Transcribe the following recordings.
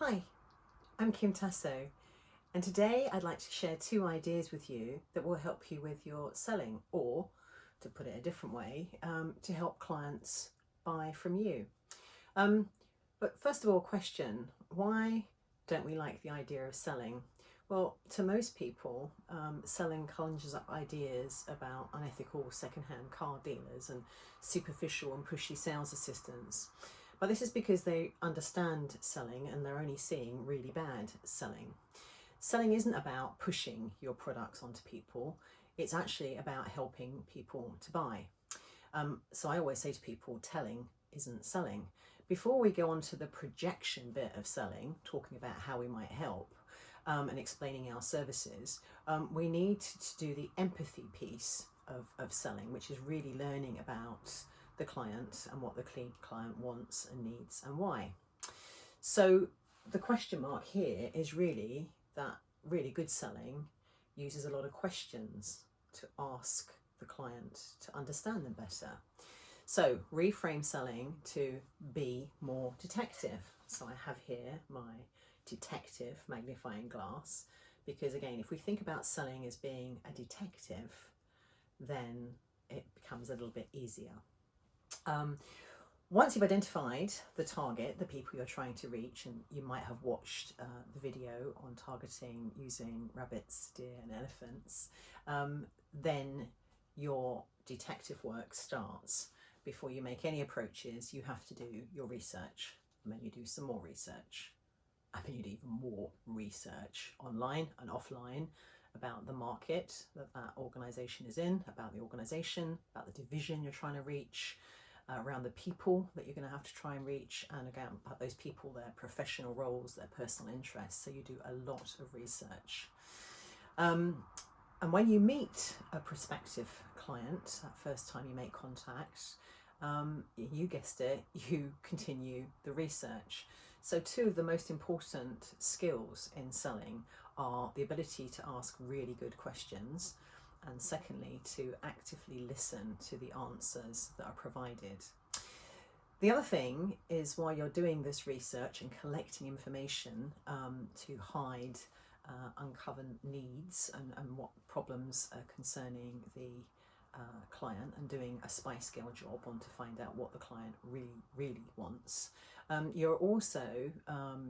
Hi, I'm Kim Tasso, and today I'd like to share two ideas with you that will help you with your selling, or to put it a different way, to help clients buy from you. But first of all, question, why don't we like the idea of selling? Well, to most people, selling conjures up ideas about unethical second-hand car dealers and superficial and pushy sales assistants. But this is because they understand selling and they're only seeing really bad selling. Selling isn't about pushing your products onto people, it's actually about helping people to buy. So I always say to people, telling isn't selling. Before we go on to the projection bit of selling, talking about how we might help and explaining our services, we need to do the empathy piece of selling, which is really learning about the client and what the client wants and needs and why. So the question mark here is really that really good selling uses a lot of questions to ask the client to understand them better. So reframe selling to be more detective. So I have here my detective magnifying glass, because again, if we think about selling as being a detective, then it becomes a little bit easier. Once you've identified the target, the people you're trying to reach, and you might have watched the video on targeting using rabbits, deer and elephants, then your detective work starts. Before you make any approaches, you have to do your research, and then you do some more research, and then you do even more research online and offline about the market that that organisation is in, about the organisation, about the division you're trying to reach, around the people that you're going to have to try and reach, and again about those people, their professional roles, their personal interests. So you do a lot of research. And when you meet a prospective client, that first time you make contact, you guessed it, you continue the research. So two of the most important skills in selling are the ability to ask really good questions, and secondly, to actively listen to the answers that are provided. The other thing is, while you're doing this research and collecting information to hide, uncover needs and what problems are concerning the client, and doing a spy scale job on to find out what the client really wants, you're also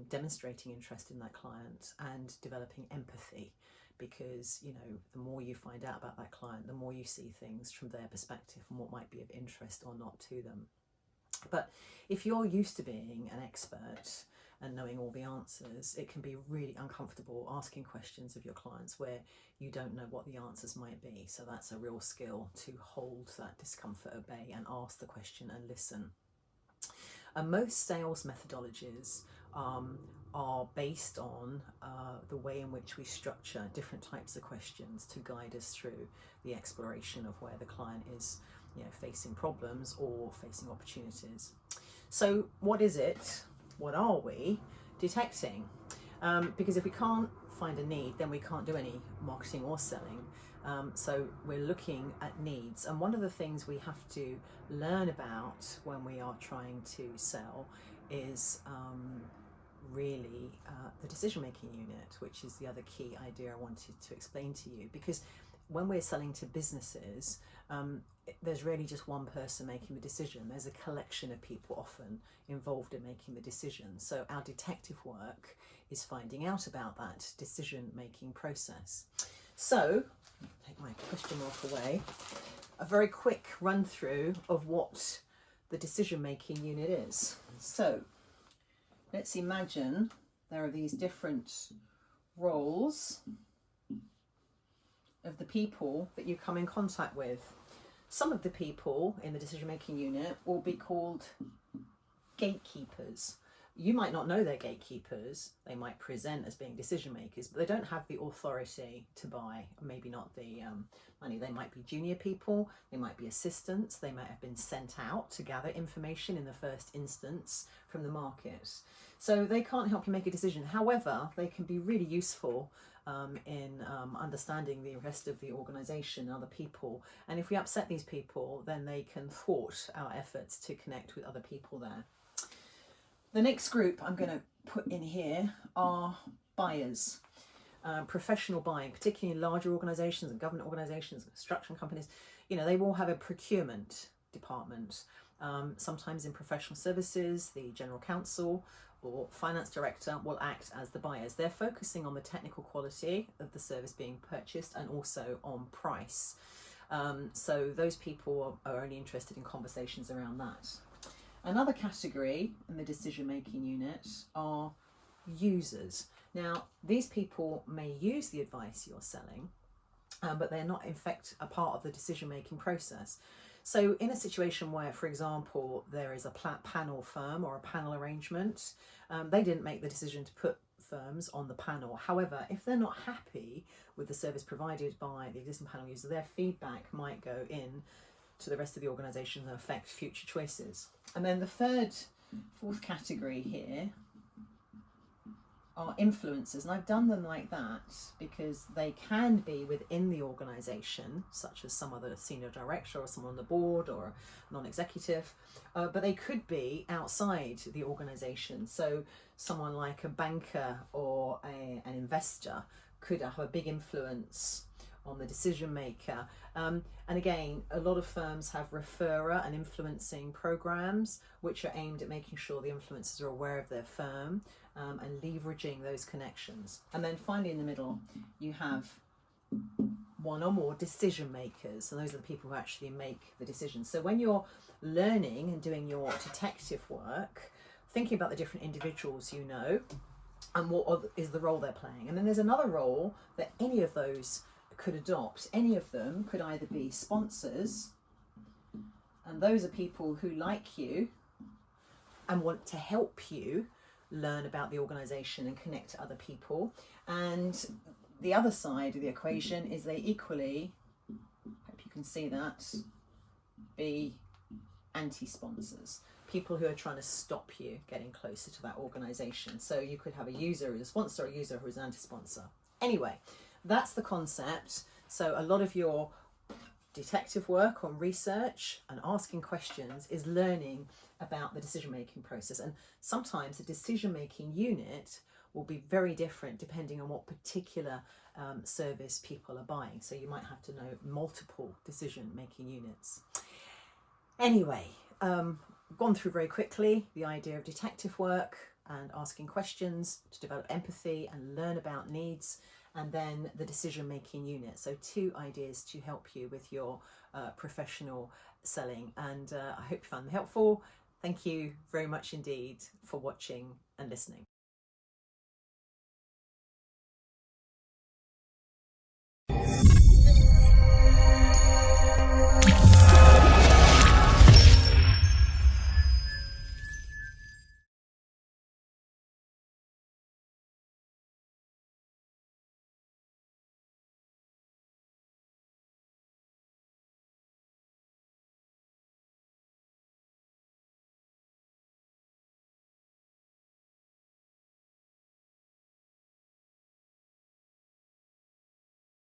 demonstrating interest in that client and developing empathy. Because, you know, the more you find out about that client, the more you see things from their perspective and what might be of interest or not to them. But if you're used to being an expert and knowing all the answers, it can be really uncomfortable asking questions of your clients where you don't know what the answers might be. So that's a real skill, to hold that discomfort at bay and ask the question and listen. And most sales methodologies are based on the way in which we structure different types of questions to guide us through the exploration of where the client is, you know, facing problems or facing opportunities. So what is it? What are we detecting? Because if we can't find a need, then we can't do any marketing or selling. So we're looking at needs, and one of the things we have to learn about when we are trying to sell is really the decision-making unit, which is the other key idea I wanted to explain to you. Because when we're selling to businesses, there's really just one person making the decision. There's a collection of people often involved in making the decision. So our detective work is finding out about that decision-making process. So, take my question mark away, a very quick run through of what the decision-making unit is. So let's imagine there are these different roles of the people that you come in contact with. Some of the people in the decision-making unit will be called gatekeepers. You might not know they're gatekeepers. They might present as being decision makers, but they don't have the authority to buy, maybe not the money. They might be junior people, they might be assistants, they might have been sent out to gather information in the first instance from the market. So they can't help you make a decision. However, they can be really useful in understanding the rest of the organisation, other people. And if we upset these people, then they can thwart our efforts to connect with other people there. The next group I'm going to put in here are buyers. Professional buying, particularly in larger organisations and government organisations, construction companies, you know, they will have a procurement department. Sometimes in professional services, the general counsel or finance director will act as the buyers. They're focusing on the technical quality of the service being purchased and also on price. So those people are only interested in conversations around that. Another category in the decision-making unit are users. Now, these people may use the advice you're selling, but they're not in fact a part of the decision-making process. So in a situation where, for example, there is a panel firm or a panel arrangement, they didn't make the decision to put firms on the panel. However, if they're not happy with the service provided by the existing panel user, their feedback might go in to the rest of the organisation and affect future choices. And then the fourth category here are influencers, and I've done them like that because they can be within the organisation, such as some other senior director or someone on the board or a non-executive, but they could be outside the organisation. So someone like a banker or an investor could have a big influence on the decision maker. And again, a lot of firms have referrer and influencing programs which are aimed at making sure the influencers are aware of their firm and leveraging those connections. And then finally in the middle you have one or more decision makers, and those are the people who actually make the decisions. So when you're learning and doing your detective work, thinking about the different individuals you know and what is the role they're playing. And then there's another role that any of those could adopt. Any of them could either be sponsors, and those are people who like you and want to help you learn about the organisation and connect to other people. And the other side of the equation is they equally, hope you can see that, be anti-sponsors, people who are trying to stop you getting closer to that organisation. So you could have a user who's a sponsor, a user who's an anti-sponsor. Anyway, that's the concept. So a lot of your detective work on research and asking questions is learning about the decision-making process. And sometimes the decision-making unit will be very different depending on what particular service people are buying. So you might have to know multiple decision-making units. Anyway, gone through very quickly the idea of detective work and asking questions to develop empathy and learn about needs, and then the decision-making unit. So 2 ideas to help you with your professional selling, and I hope you found them helpful. Thank you very much indeed for watching and listening.